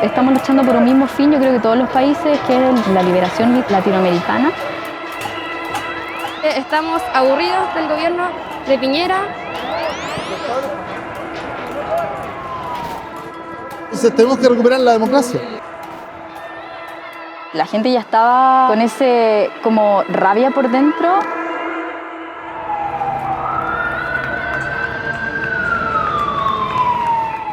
Estamos luchando por un mismo fin, yo creo que todos los países, que es la liberación latinoamericana. Estamos aburridos del gobierno de Piñera. Entonces tenemos que recuperar la democracia. La gente ya estaba con ese como rabia por dentro.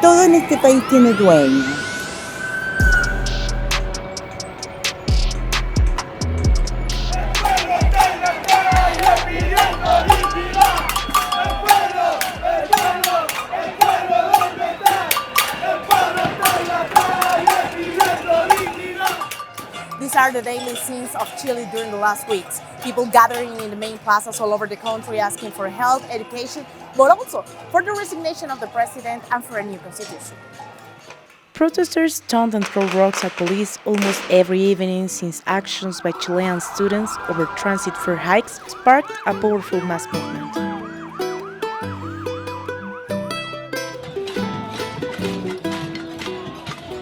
Todo en este país tiene dueño. These are the daily scenes of Chile during the last weeks. People gathering in the main plazas all over the country asking for health, education, but also for the resignation of the president and for a new constitution. Protesters taunt and throw rocks at police almost every evening since actions by Chilean students over transit fare hikes sparked a powerful mass movement.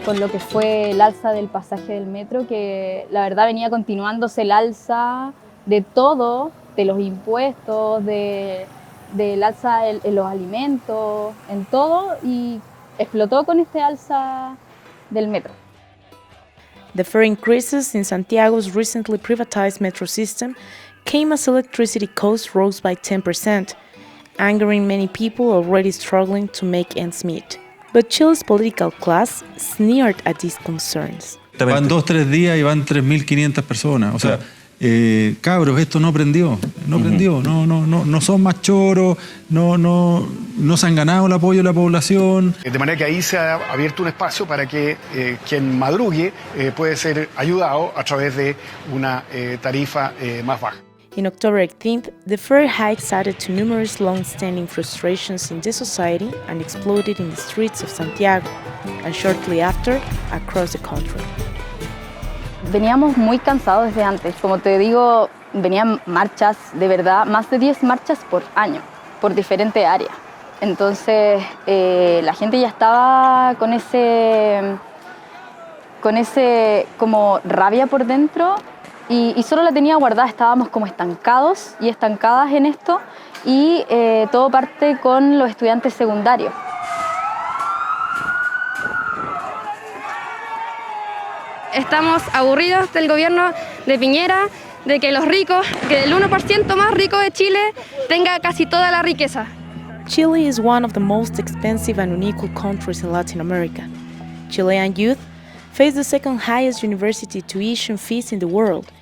Con lo que fue el alza del pasaje del metro, que la verdad venía continuándose el alza de todo, de los impuestos, del alza en los alimentos, en todo, y explotó con este alza del metro. The fare increases in Santiago's recently privatized metro system came as electricity costs rose by 10%, angering many people already struggling to make ends meet. But Chile's political class sneered at these concerns. Van 2-3 días y van 3.500 personas. O sea, cabros, esto no prendió, no son más choros, no se han ganado el apoyo de la población. De manera que ahí se ha abierto un espacio para que quien madrugue puede ser ayudado a través de una tarifa más baja. In October 18th, the fare hikes added to numerous long-standing frustrations in the society and exploded in the streets of Santiago, and shortly after, across the country. Veníamos muy cansados desde antes. Como te digo, venían marchas, de verdad, más de 10 marchas por año, por diferentes áreas. Entonces, la gente ya estaba con ese como rabia por dentro. Y solo la tenía guardada, estábamos como estancados y estancadas en esto, y todo parte con los estudiantes secundarios. Estamos aburridos del gobierno de Piñera, de que los ricos, que el 1% más rico de Chile tenga casi toda la riqueza. Chile is one of the most expensive and unequal countries in Latin America. Chilean youth face the second highest university tuition fees in the world,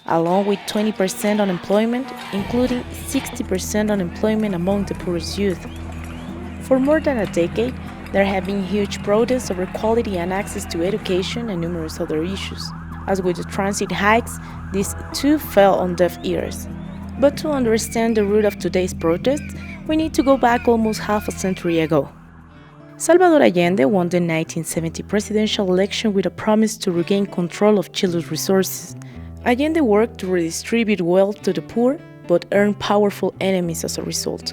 along with 20% unemployment, including 60% unemployment among the poorest youth. For more than a decade, there have been huge protests over quality and access to education and numerous other issues. As with the transit hikes, these too fell on deaf ears. But to understand the root of today's protests, we need to go back almost half a century ago. Salvador Allende won the 1970 presidential election with a promise to regain control of Chile's resources. Allende worked to redistribute wealth to the poor, but earned powerful enemies as a result.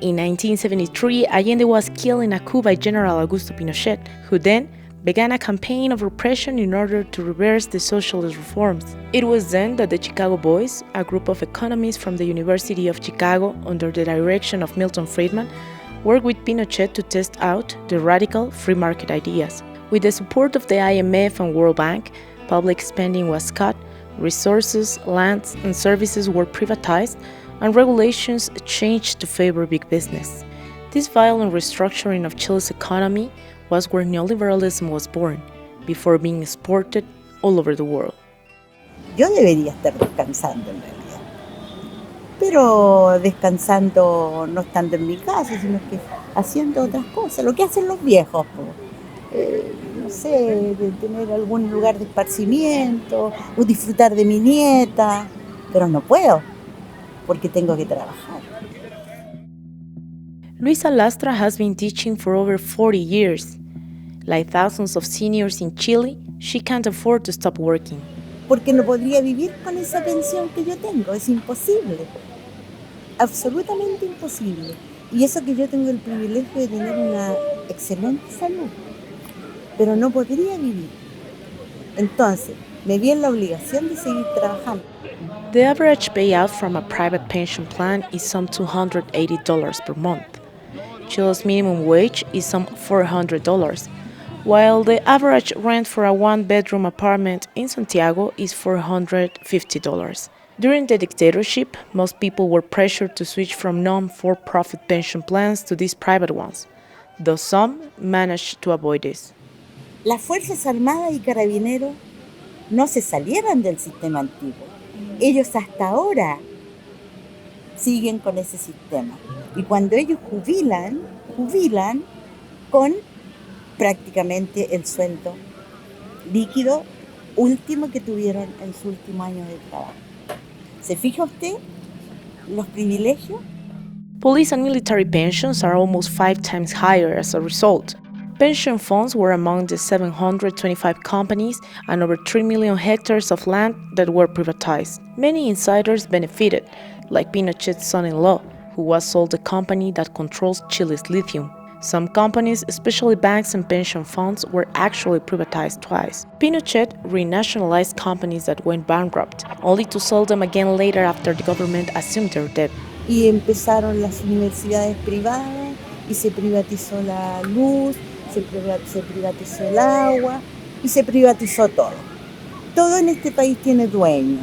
In 1973, Allende was killed in a coup by General Augusto Pinochet, who then began a campaign of repression in order to reverse the socialist reforms. It was then that the Chicago Boys, a group of economists from the University of Chicago under the direction of Milton Friedman, worked with Pinochet to test out the radical free market ideas. With the support of the IMF and World Bank, public spending was cut, resources, lands, and services were privatized, and regulations changed to favor big business. This violent restructuring of Chile's economy was where neoliberalism was born, before being exported all over the world. Yo debería estar descansando en realidad, pero descansando no estando en mi casa, sino que haciendo otras cosas, lo que hacen los viejos, no sé, de tener algún lugar de esparcimiento o disfrutar de mi nieta, pero no puedo, porque tengo que trabajar. Luisa Lastra has been teaching for over 40 years. Like thousands of seniors in Chile, she can't afford to stop working. Porque no podría vivir con esa pensión que yo tengo, es imposible, absolutamente imposible. Y eso que yo tengo el privilegio de tener una excelente salud. pero no podría vivir. Entonces, me vi en la obligación de seguir trabajando. The average payout from a private pension plan is some $280 per month. Chile's minimum wage is some $400, while the average rent for a one-bedroom apartment in Santiago is $450. During the dictatorship, most people were pressured to switch from non-for-profit pension plans to these private ones, though some managed to avoid this. Las Fuerzas Armadas y Carabineros no se salieron del sistema antiguo. Ellos hasta ahora siguen con ese sistema. Y cuando ellos jubilan con prácticamente el sueldo líquido último que tuvieron en su último año de trabajo. ¿Se fija usted los privilegios? Police and military pensions are almost 5 times higher as a result. Pension funds were among the 725 companies and over 3 million hectares of land that were privatized. Many insiders benefited, like Pinochet's son-in-law, who was sold the company that controls Chile's lithium. Some companies, especially banks and pension funds, were actually privatized twice. Pinochet renationalized companies that went bankrupt, only to sell them again later after the government assumed their debt. Y empezaron las universidades privadas y se privatizó la luz, se privatizó el agua y se privatizó todo. Todo en este país tiene dueño.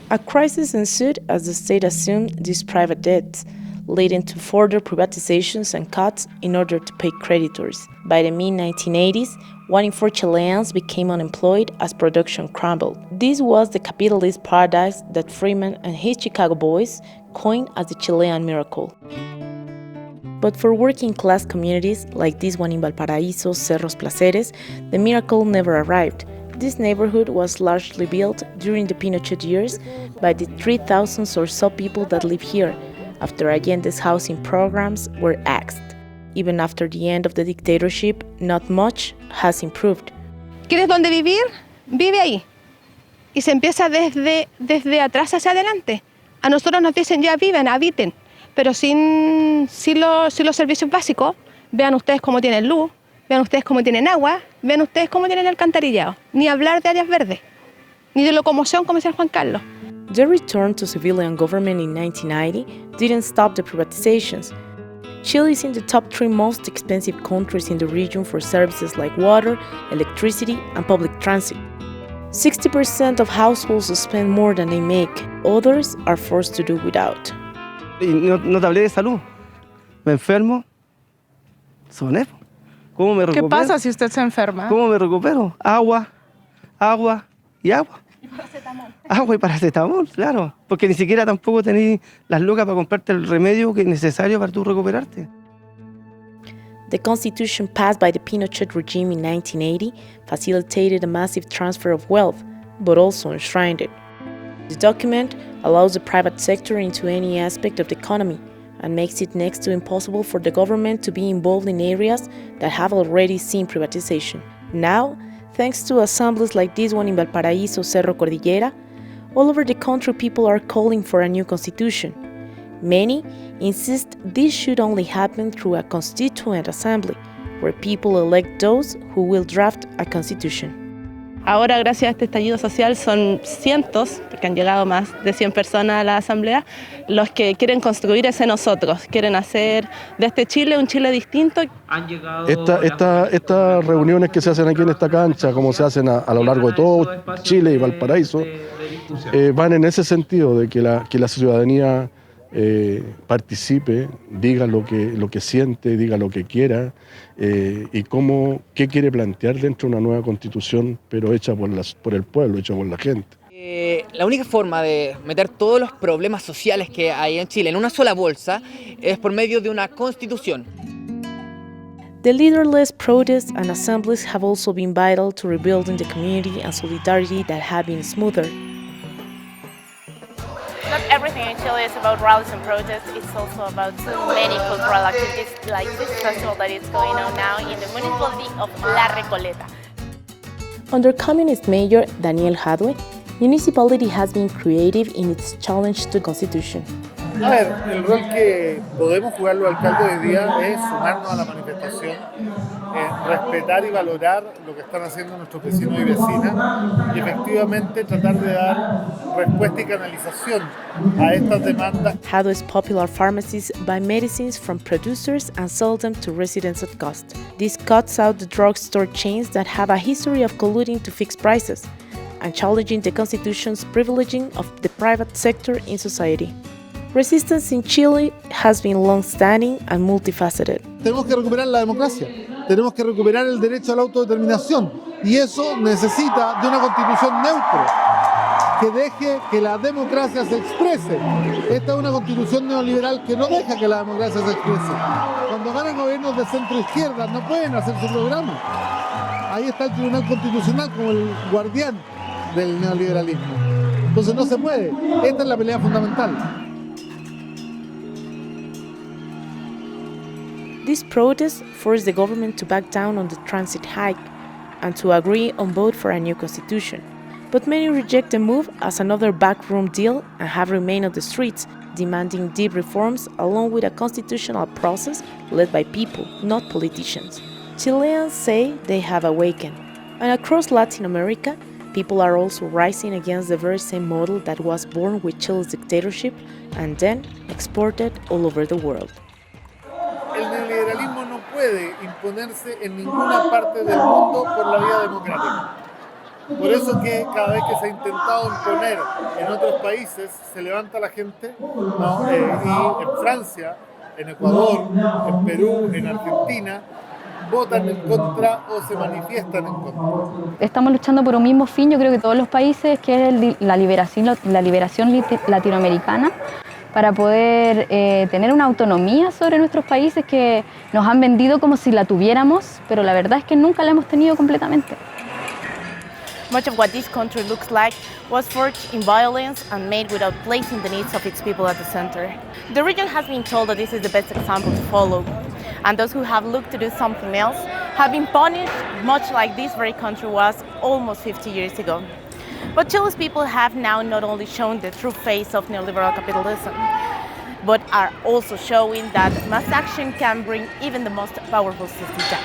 A crisis ensued as the state assumed these private debts, leading to further privatizations and cuts in order to pay creditors. By the mid-1980s, 1 in 4 Chileans became unemployed as production crumbled. This was the capitalist paradise that Freeman and his Chicago boys coined as the Chilean miracle. But for working-class communities, like this one in Valparaíso, Cerros Placeres, the miracle never arrived. This neighborhood was largely built during the Pinochet years by the 3,000 or so people that live here, after Allende's housing programs were axed. Even after the end of the dictatorship, not much has improved. ¿Quieres dónde vivir? Vive ahí. Y se empieza desde atrás hacia adelante. A nosotros nos dicen ya viven, habiten, pero sin los servicios básicos. Vean ustedes cómo tienen luz, vean ustedes cómo tienen agua, vean ustedes cómo tienen alcantarillado. Ni hablar de áreas verdes, ni de locomoción, como decía Juan Carlos. The return to civilian government in 1990 didn't stop the privatizations. Chile is in the top 3 most expensive countries in the region for services like water, electricity, and public transit. 60% of households spend more than they make. Others are forced to do without. Y no te hablé de salud. Me enfermo, soné. ¿Cómo me recupero? ¿Qué pasa si usted se enferma? ¿Cómo me recupero? Agua y agua. Agua y paracetamol, claro. Porque ni siquiera tampoco tenés las lucas para comprarte el remedio que es necesario para tú recuperarte. The constitution passed by the Pinochet regime in 1980 facilitated a massive transfer of wealth, but also enshrined it. The document allows the private sector into any aspect of the economy and makes it next to impossible for the government to be involved in areas that have already seen privatization. Now, thanks to assemblies like this one in Valparaíso, Cerro Cordillera, all over the country people are calling for a new constitution. Many insist this should only happen through a constituent assembly, where people elect those who will draft a constitution. Ahora, gracias a este estallido social, son cientos, porque han llegado más de 100 personas a la asamblea, los que quieren construir ese nosotros, quieren hacer de este Chile un Chile distinto. Estas reuniones que se hacen aquí en esta cancha, como se hacen a lo largo de todo Chile y Valparaíso, van en ese sentido de que la ciudadanía participe, diga lo que siente, diga lo que quiera y qué quiere plantear dentro de una nueva constitución, pero hecha por el pueblo, hecha por la gente. La única forma de meter todos los problemas sociales que hay en Chile en una sola bolsa es por medio de una constitución. The leaderless protests and assemblies have also been vital to rebuilding the community and solidarity that have been smoother. Not everything in Chile is about rallies and protests, it's also about so many cultural activities like this festival that is going on now in the municipality of La Recoleta. Under communist mayor Daniel Jadwe, municipality has been creative in its challenge to the constitution. A ver, el rol que podemos jugar los alcaldes hoy día es sumarnos a la manifestación, respetar y valorar lo que están haciendo nuestros vecinos y vecinas y efectivamente tratar de dar respuesta y canalización a estas demandas. How does popular pharmacies buy medicines from producers and sell them to residents at cost? This cuts out the drugstore chains that have a history of colluding to fix prices and challenging the Constitution's privileging of the private sector in society. Resistance in Chile has been long-standing and multifaceted. Tenemos que recuperar la democracia, tenemos que recuperar el derecho a la autodeterminación y eso necesita de una constitución neutra que deje que la democracia se exprese. Esta es una constitución neoliberal que no deja que la democracia se exprese. Cuando ganan gobiernos de centro-izquierda no pueden hacer su programa. Ahí está el Tribunal Constitucional como el guardián del neoliberalismo. Entonces no se puede. Esta es la pelea fundamental. This protest forced the government to back down on the transit hike and to agree on vote for a new constitution. But many reject the move as another backroom deal and have remained on the streets, demanding deep reforms along with a constitutional process led by people, not politicians. Chileans say they have awakened. And across Latin America, people are also rising against the very same model that was born with Chile's dictatorship and then exported all over the world. El neoliberalismo no puede imponerse en ninguna parte del mundo por la vía democrática. Por eso que cada vez que se ha intentado imponer en otros países, se levanta la gente, ¿no? Y en Francia, en Ecuador, en Perú, en Argentina, votan en contra o se manifiestan en contra. Estamos luchando por un mismo fin, yo creo que todos los países, que es la liberación latinoamericana, para poder tener una autonomía sobre nuestros países que nos han vendido como si la tuviéramos, pero la verdad es que nunca la hemos tenido completamente. Much of what this country looks like was forged in violence and made without placing the needs of its people at the center. The region has been told that this is the best example to follow, and those who have looked to do something else have been punished, much like this very country was almost 50 years ago. But Chile's people have now not only shown the true face of neoliberal capitalism, but are also showing that mass action can bring even the most powerful system down.